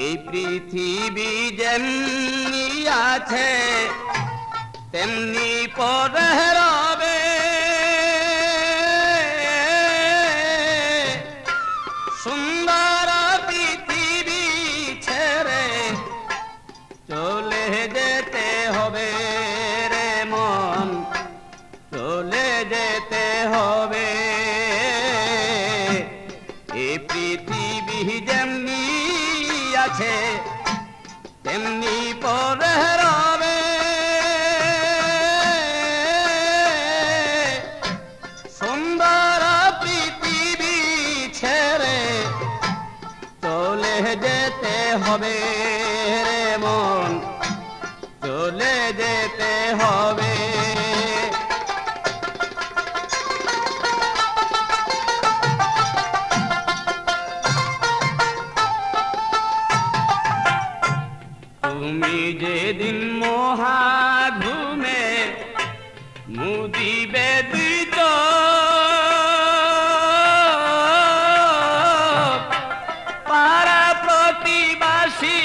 এই পৃথিবী যেমনি আছে তেমনি পরে রবে, সুন্দর পৃথিবী ছেড়ে চলে যেতে হবে রে মন, চলে যেতে হবে। এই পৃথিবী যেমনি আছে তেমনি পরে রবে, সুন্দর পৃথিবী ছেড়ে চলে যেতে হবে রে মন, চলে যেতে হবে। তুমি যেদিন মহা ঘুমে মুদিবে দুই চোখ, পাড়া প্রতিবাসী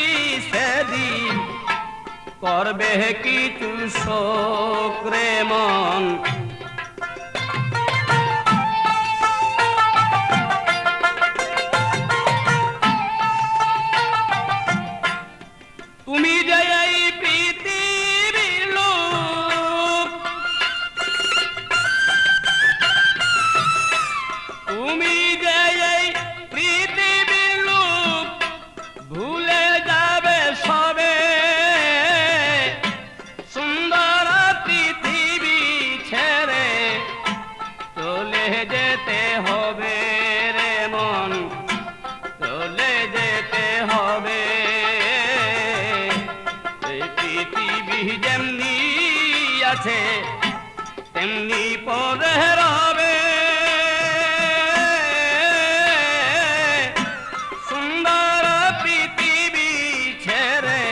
সেদিন করবে কিছু শোক রে মন। তুমি যে এই পৃথিবীর লোক, তুমি যে এই পৃথিবীর লোক, ভুলে যাবে সবে, সুন্দর পৃথিবী ছেড়ে চলে যেতে হবে রে মন, চলে যেতে হবে। পৃথিবী যেমনি আছে তেমনি পরে রবে, সুন্দর পৃথিবী ছেড়ে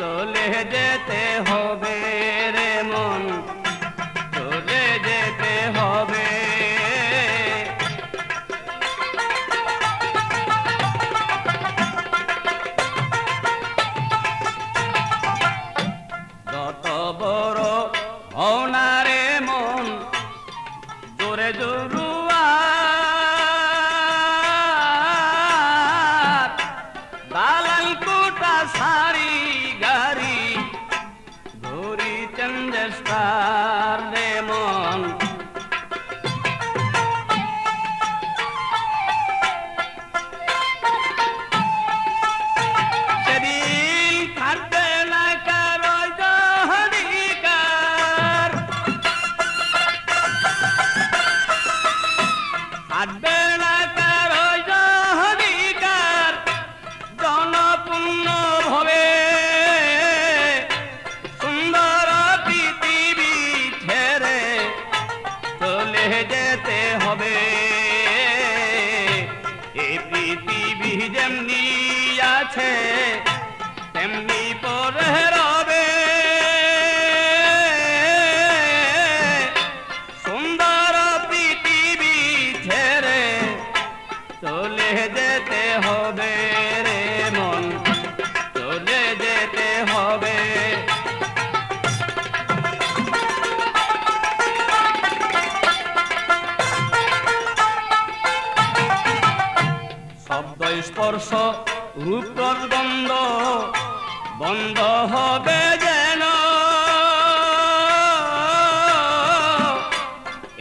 চলে যেতে হবে রে মন, চলে যেতে হবে। যত বড় হও না রে মন, জোরে জরুয়ার, দালাল কোটা সারি গাড়ি ঘুরি চন্দ্রস্টার রে মন। সেদিন থাকবে না কারো অধিকার, থাকবে না কারো অধিকার, জনপূর্ণ হবে, সুন্দর পৃথিবী ছেড়ে চলে যেতে হবে। এই পৃথিবী যেমনি আছে তেমনি পরে রবে, সুন্দর পৃথিবী ছেড়ে চলে যেতে হবে রে মন, চলে যেতে হবে। শব্দ স্পর্শ রূপ গন্ধ বন্ধ হবে যেন,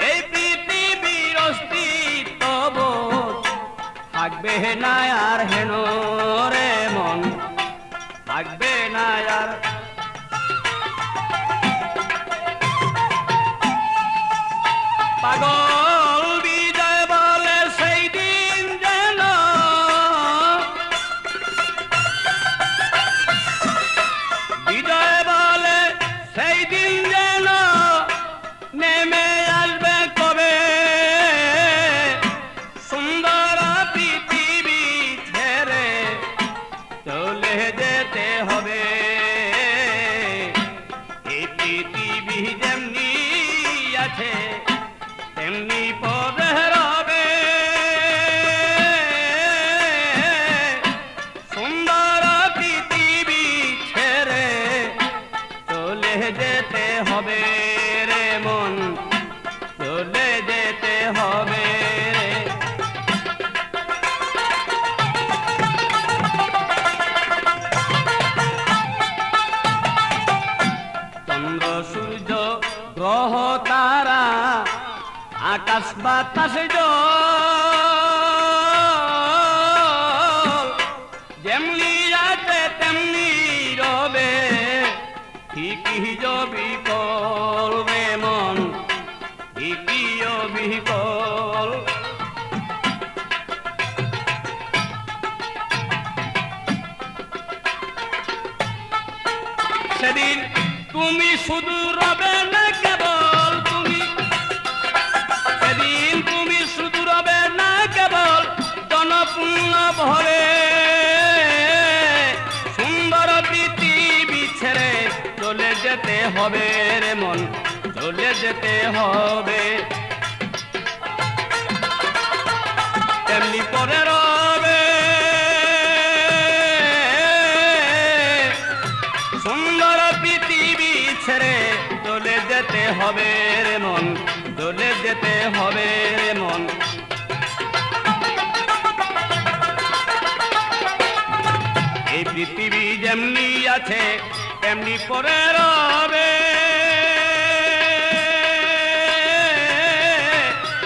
এই পৃথিবীর অস্তিত্ব থাকবে না আর হেন রে মন, থাকবে না আর। পাগল বিজয় বলে সেই দিন যেন, বিজয় বলে সেই দিন যেন নেমে আসবে কবে, সুন্দর পৃথিবী ছেড়ে চলে যেতে হবে। এই পৃথিবী যেমনি আছে তেমনি পরে রবে। তারা আকাশ বাতাস জল যেমনি আছে তেমনি রবে ঠিকই বিকল রে মন ঠিকই বিকল সেদিন তুমি শুধু রবে না কেবল তুমি সেদিন তুমি শুধু রবে না কেবল জনপূর্ণ ভরে সুন্দর পৃথিবী ছেড়ে চলে যেতে হবে রে মন চলে যেতে হবে তেমনি করে রবে সুন্দর পৃথিবী ছেড়ে চলে যেতে হবে রে মন চলে যেতে হবে রে মন এই পৃথিবী যেমনি আছে তেমনি করে রবে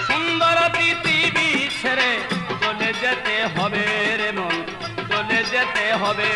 সুন্দর পৃথিবী ছেড়ে চলে যেতে হবে রে মন চলে যেতে হবে